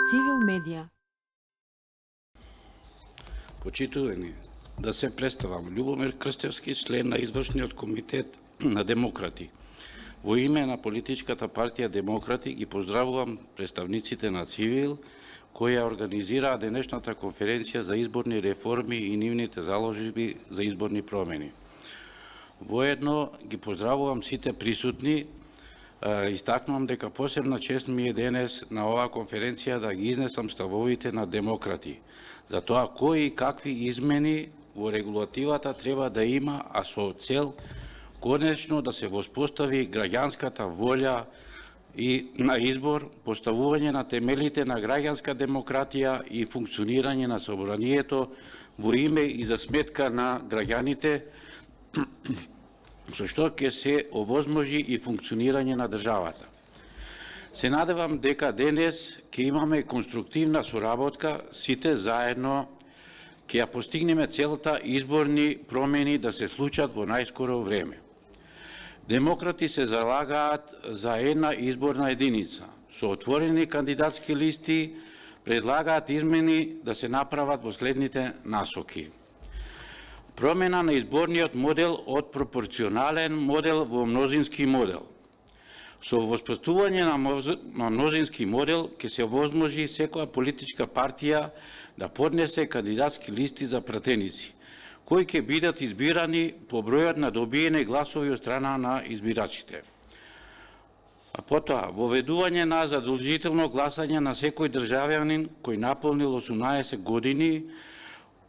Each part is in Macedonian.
Цивил медија. Почитувани, да се представам Љубомир Крстевски, член на извршниот комитет на Демократи. Во име на политичката партија Демократи ги поздравувам представниците на Цивил, која организираа денешната конференција за изборни реформи и нивните заложби за изборни промени. Воедно ги поздравувам сите присутни. Истакнувам дека посебна чест ми е денес на оваа конференција да ги изнесам ставовите на Демократи за тоа кои и какви измени во регулативата треба да има, а со цел конечно да се воспостави граѓанската волја и на избор, поставување на темелите на граѓанска демократија и функционирање на собранието во име и за сметка на граѓаните, со што ќе се овозможи и функционирање на државата. Се надевам дека денес ќе имаме конструктивна соработка, сите заедно ќе ја постигнеме целта изборни промени да се случат во најскоро време. Демократи се залагаат за една изборна единица. Со отворени кандидатски листи предлагаат измени да се направат во следните насоки. Промена на изборниот модел од пропорционален модел во мнозински модел. Со воспоставување на мнозински модел ќе се овозможи секоја политичка партија да поднесе кандидатски листи за пратеници, кои ќе бидат избирани по бројот на добиени гласови од страна на избирачите. А потоа, воведување на задолжително гласање на секој државјанин кој наполнил 18 години,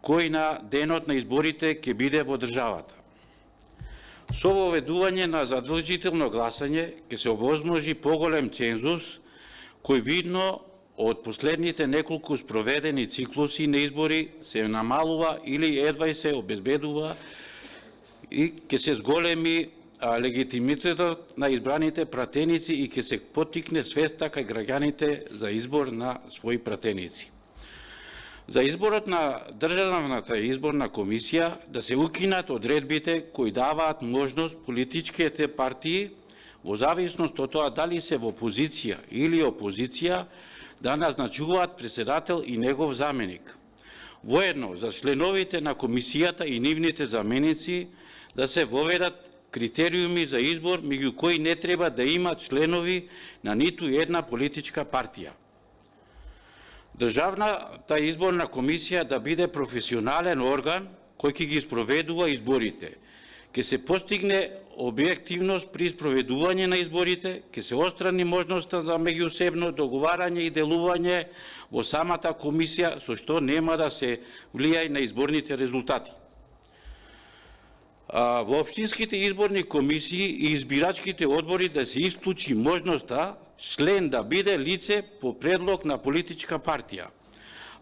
кој на денот на изборите ќе биде во државата. Со воведување на задолжително гласање ќе се овозможи поголем цензус, кој видно од последните неколку спроведени циклуси на избори се намалува или едва и се обезбедува и ќе се зголеми легитимитетот на избраните пратеници и ќе се поттикне свеста кај граѓаните за избор на своји пратеници. За изборот на Државната изборна комисија да се укинат одредбите кои даваат можност политичките партии, во зависност од тоа дали се во позиција или опозиција, да назначуваат председател и негов заменик. Воедно, за членовите на комисијата и нивните заменици да се воведат критериуми за избор, меѓу кои не треба да има членови на ниту една политичка партија. Државната изборна комисија да биде професионален орган кој ќе ги спроведува изборите. Ќе се постигне објективност при спроведување на изборите, ќе се отстрани можноста за меѓусебно договарање и делување во самата комисија, со што нема да се влијае на изборните резултати. Во општинските изборни комисии и избирачките одбори да се исклучи можноста член да биде лице по предлог на политичка партија,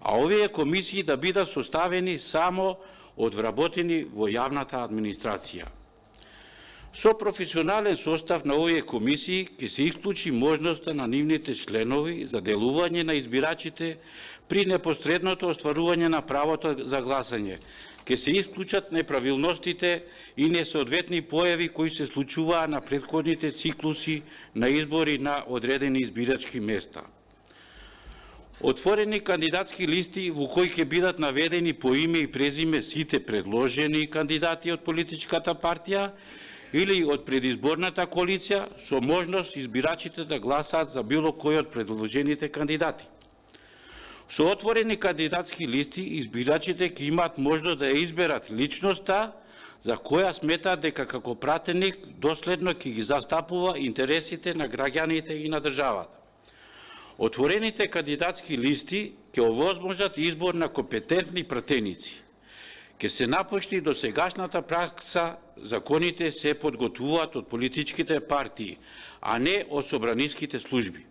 а овие комисии да бидат составени само од вработени во јавната администрација. Со професионален состав на овие комисии ќе се исклучи можноста на нивните членови за делување на избирачите при непосредното остварување на правото за гласање. Ќе се исклучат неправилностите и несоодветни појави кои се случуваа на претходните циклуси на избори на одредени избирачки места. Отворени кандидатски листи во кои ќе бидат наведени по име и презиме сите предложени кандидати од политичката партија или од предизборната коалиција, со можност избирачите да гласаат за било кој од предложените кандидати. Со отворени кандидатски листи, избирачите ќе имаат можност да ја изберат личноста за која сметаат дека како пратеник доследно ќе ги застапува интересите на граѓаните и на државата. Отворените кандидатски листи ќе овозможат избор на компетентни пратеници. Ќе се напушти досегашната пракса, законите се подготвуваат од политичките партии, а не од собраниските служби.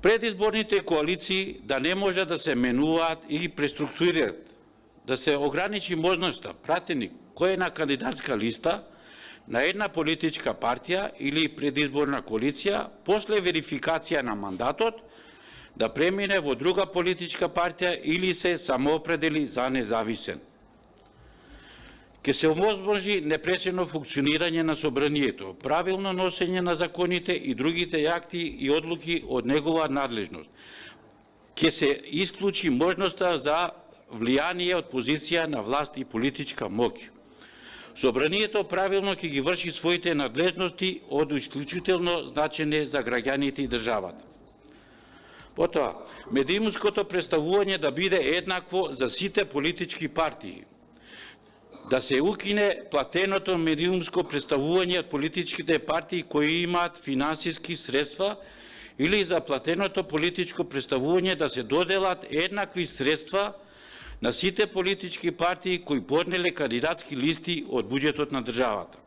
Предизборните коалиции да не можат да се менуваат или преструктурираат, да се ограничи можноста пратеник кој е на кандидатска листа на една политичка партија или предизборна коалиција, после верификација на мандатот, да премине во друга политичка партија или се самоопредели за независен. Ке се овозможи непречено функционирање на собранието, правилно носење на законите и другите акти и одлуки од негова надлежност. Ке се исклучи можноста за влијание од позиција на власт и политичка моќ. Собранието правилно ќе ги врши своите надлежности од исклучително значење за граѓаните и државата. Потоа, медиумското представување да биде еднакво за сите политички партии, да се укине платеното медиумско представување од политичките партии кои имаат финансиски средства или за платеното политичко представување да се доделат еднакви средства на сите политички партии кои поднеле кандидатски листи од буџетот на државата.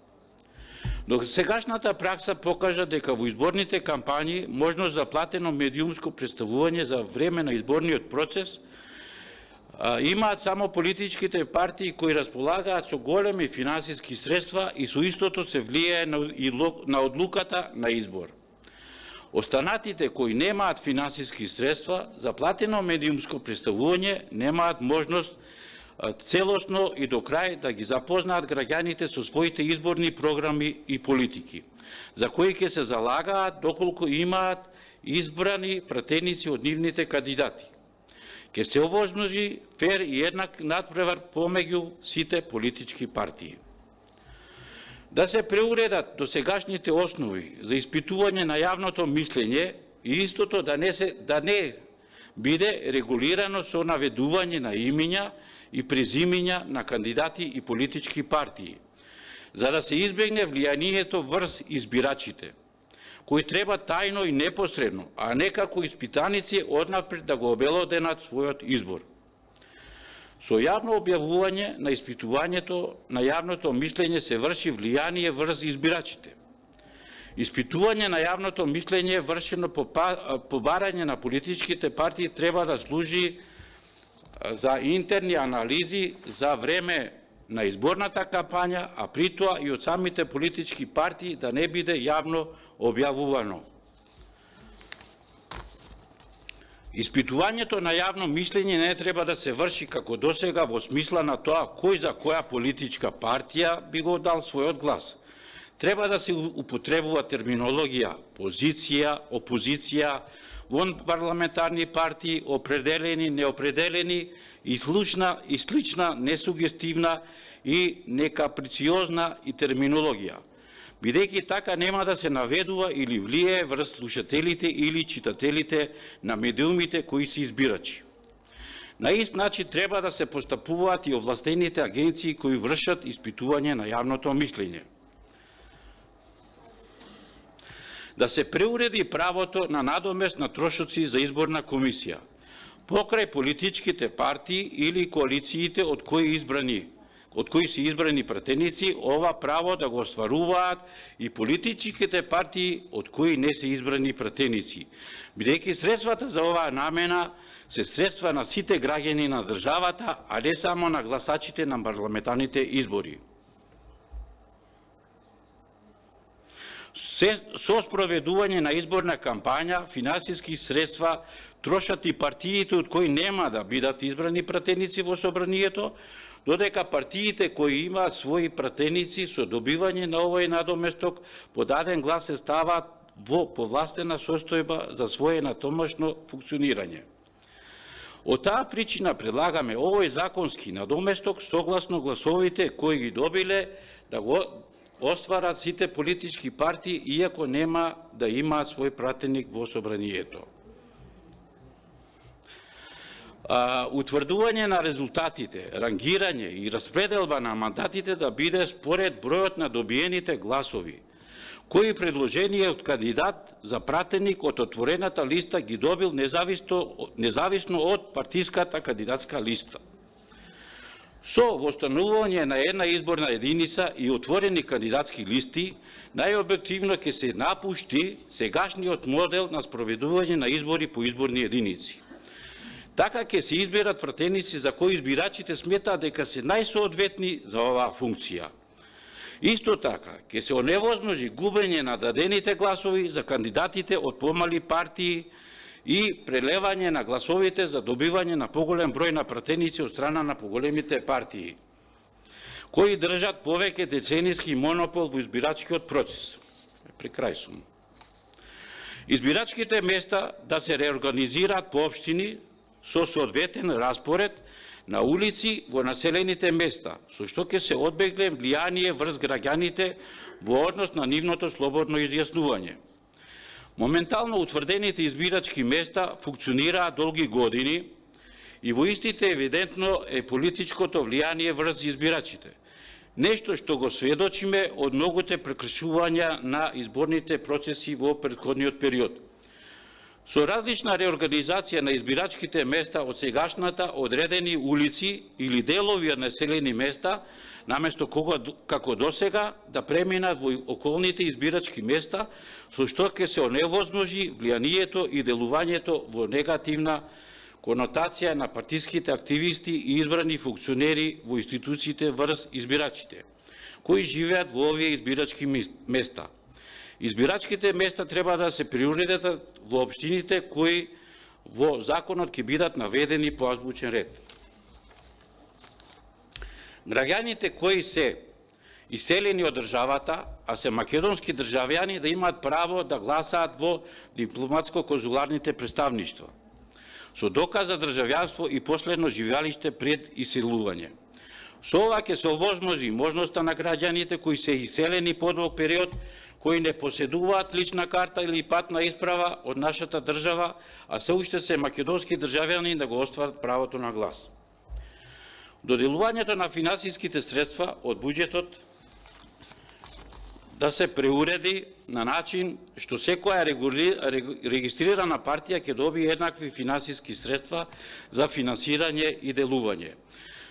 Но сегашната пракса покажа дека во изборните кампањи можност за платено медиумско представување за време на изборниот процес имаат само политичките партии кои располагаат со големи финансиски средства и со истото се влијае на одлуката на избор. Останатите кои немаат финансиски средства за платено медиумско представување немаат можност целосно и до крај да ги запознаат граѓаните со своите изборни програми и политики, за кои ќе се залагаат доколку имаат избрани пратеници од нивните кандидати. Ке се овозможи фер и еднак надпревар помеѓу сите политички партии. Да се преуредат досегашните основи за испитување на јавното мислење и истото да не биде регулирано со наведување на имиња и презимиња на кандидати и политички партии, за да се избегне влијанието врз избирачите, кои треба тајно и непосредно, а не како испитаници однапред да го обелоденат својот избор. Со јавно објавување на испитувањето на јавното мислење се врши влијание врз избирачите. Испитување на јавното мислење вршено по барање на политичките партии треба да служи за интерни анализи за време на изборната кампања, а притоа и од самите политички партии да не биде јавно објавувано. Испитувањето на јавно мислење не треба да се врши како досега во смисла на тоа кој за која политичка партија би го дал својот глас. Треба да се употребува терминологија позиција, опозиција, вон парламентарни партии, определени, неопределени и слична несугестивна и некаприциозна и терминологија, бидејќи така нема да се наведува или влијае врз слушателите или читателите на медиумите кои се избирачи. На ист начин треба да се постапуваат и овластените агенции кои вршат испитување на јавното мислење. Да се преуреди правото на надомест на трошоци за изборна комисија, покрај политичките партии или коалициите од кои се избрани пратеници, ова право да го остваруваат и политичките партии од кои не се избрани пратеници, бидејќи средствата за оваа намена се средства на сите граѓани на државата, а не само на гласачите на парламентарните избори. Со спроведување на изборна кампања, финансиски средства трошат и партиите од кои нема да бидат избрани пратеници во собранието, додека партиите кои имаат своји пратеници со добивање на овој надоместок по даден глас се ставаат во повластена состојба за своје натомашно функционирање. Од таа причина предлагаме овој законски надоместок согласно гласовите кои ги добиле да го остварат сите политички партии, иако нема да имаат свој пратеник во собранието. Утврдување на резултатите, рангирање и распределба на мандатите да биде според бројот на добиените гласови, кои предложение од кандидат за пратеник од отворената листа ги добил независно од партиската кандидатска листа. Со востанување на една изборна единица и отворени кандидатски листи, најобјективно ќе се напушти сегашниот модел на спроведување на избори по изборни единици. Така ќе се изберат пратеници за кои избирачите сметаат дека се најсоодветни за оваа функција. Исто така, ќе се оневозможи губење на дадените гласови за кандидатите од помали партии и прелевање на гласовите за добивање на поголем број на пратеници од страна на поголемите партии, кои држат повеќе деценијски монопол во избирачкиот процес. При крај сум. Избирачките места да се реорганизираат по општини со соодветен распоред на улици во населените места, со што ќе се одбегне влијание врз граѓаните во однос на нивното слободно изјаснување. Моментално утврдените избирачки места функционираат долги години и во истите евидентно е политичкото влијание врз избирачите. Нешто што го сведочиме од многуте прекршувања на изборните процеси во претходниот период. Со различна реорганизација на избирачките места од сегашната одредени улици или делови од населени места, наместо како досега да преминат во околните избирачки места, со што ќе се оневозможи влијанието и делувањето во негативна конотација на партиските активисти и избрани функционери во институциите врз избирачите, кои живеат во овие избирачки места. Избирачките места треба да се приуредат во општините кои во законот ќе бидат наведени по азбучен ред. Граѓаните кои се иселени од државата, а се македонски државјани, да имаат право да гласаат во дипломатско-конзуларните представништва, со доказ за државјанство и последно живеалиште пред иселување. Со ова ќе се овозможи можноста на граѓаните кои се иселени подолг период, кои не поседуваат лична карта или патна исправа од нашата држава, а се уште се македонски државјани, да го остварат правото на глас. Доделувањето на финансиските средства од буџетот да се преуреди на начин што секоја регистрирана партија ќе добие еднакви финансиски средства за финансирање и делување.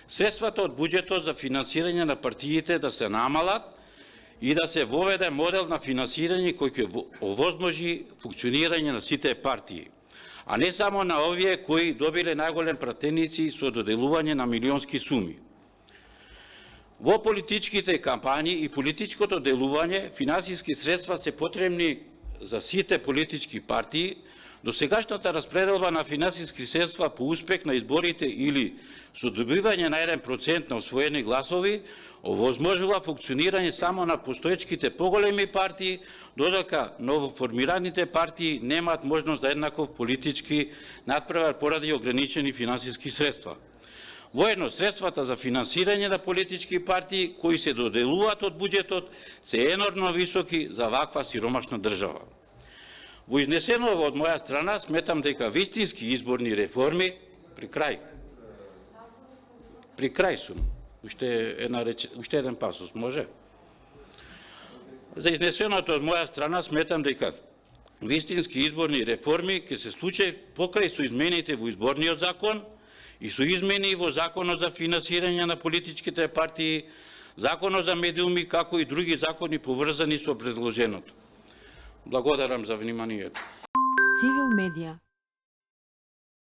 Средствата од буџетот за финансирање на партиите да се намалат и да се воведе модел на финансирање кој ќе овозможи функционирање на сите партии, а не само на овие кои добиле најголем пратеници со доделување на милионски суми. Во политичките кампањи и политичкото делување финансиски средства се потребни за сите политички партии. Досегашната распределба на финансиски средства по успех на изборите или со добивање на 1% на освоени гласови овозможува функционирање само на постоечките поголеми партии, додека новоформираните партии немаат можност за еднаков политички надпревар поради ограничени финансиски средства. Воедно, средствата за финансирање на политички партии кои се доделуваат од буџетот се енормно високи за ваква сиромашна држава. Во изнесеното од моја страна сметам дека вистински изборни реформи при крај сум. Уште еден пасус, може? За изнесеното од моја страна сметам дека вистински изборни реформи ќе се случи покрај со измените во изборниот закон и со измени во законот за финансирање на политичките партии, законот за медиуми, како и други закони поврзани со предложеното. Благодарам за вниманието. Цивил медија.